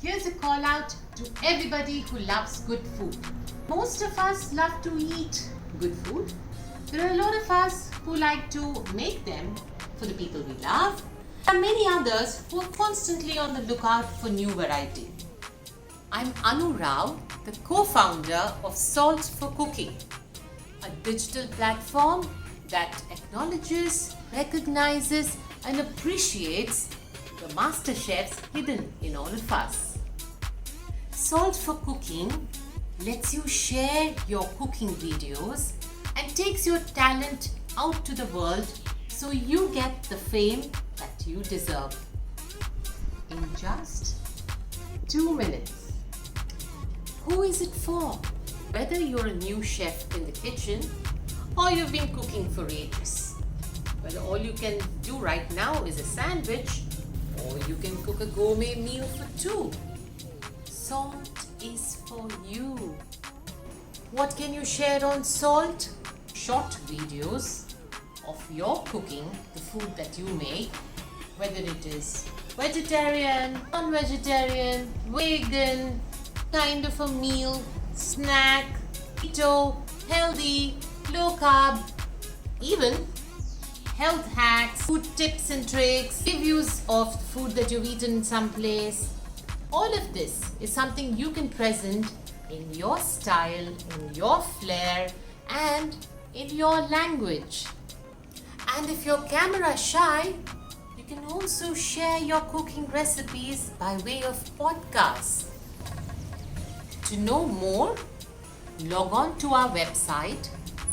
Here's a call out to everybody who loves good food. Most of us love to eat good food. There are a lot of us who like to make them for the people we love. There are many others who are constantly on the lookout for new variety. I'm Anu Rao, the co-founder of Salt for Cooking, a digital platform that acknowledges, recognizes and appreciates the master chefs hidden in all of us. Salt for Cooking lets you share your cooking videos and takes your talent out to the world so you get the fame that you deserve. In just 2 minutes. Who is it for? Whether you're a new chef in the kitchen or you've been cooking for ages. Whether all you can do right now is a sandwich or you can cook a gourmet meal for two. Salt is for you. What can you share on Salt? Short videos of your cooking, the food that you make, whether it is vegetarian, non-vegetarian, vegan, kind of a meal, snack, keto, healthy, low carb, even health hacks, food tips and tricks, reviews of food that you've eaten someplace. All of this is something you can present in your style, in your flair and in your language. And if you're camera shy, you can also share your cooking recipes by way of podcasts. To know more, log on to our website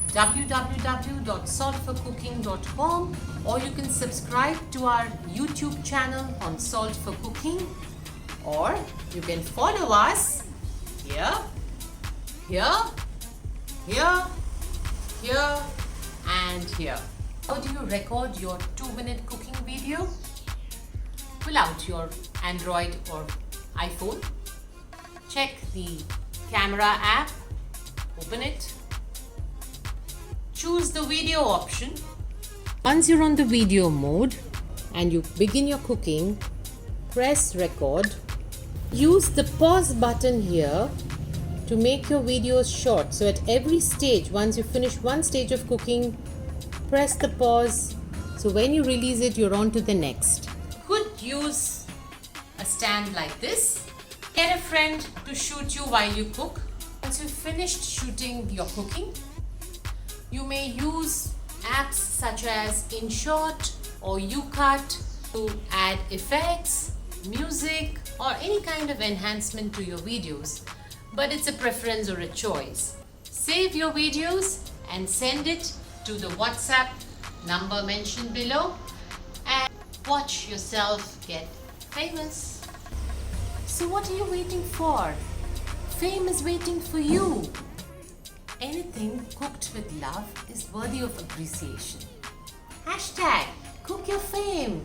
www.saltforcooking.com, or you can subscribe to our YouTube channel on Salt for Cooking, or you can follow us here, and here. How do you record your 2-minute cooking video? Pull out your Android or iPhone, check the camera app, open it, choose the video option. Once you're on the video mode and you begin your cooking, press record. Use the pause button here to make your videos short. So at every stage, once you finish one stage of cooking, press the pause. So when you release it, you're on to the next. Could use a stand like this. Get a friend to shoot you while you cook. Once you've finished shooting your cooking, you may use apps such as InShot or UCut to add effects, music or any kind of enhancement to your videos, but it's a preference or a choice. Save your videos and send it to the WhatsApp number mentioned below and watch yourself get famous. So what are you waiting for? Fame is waiting for you. Anything cooked with love is worthy of appreciation. #CookYourFame.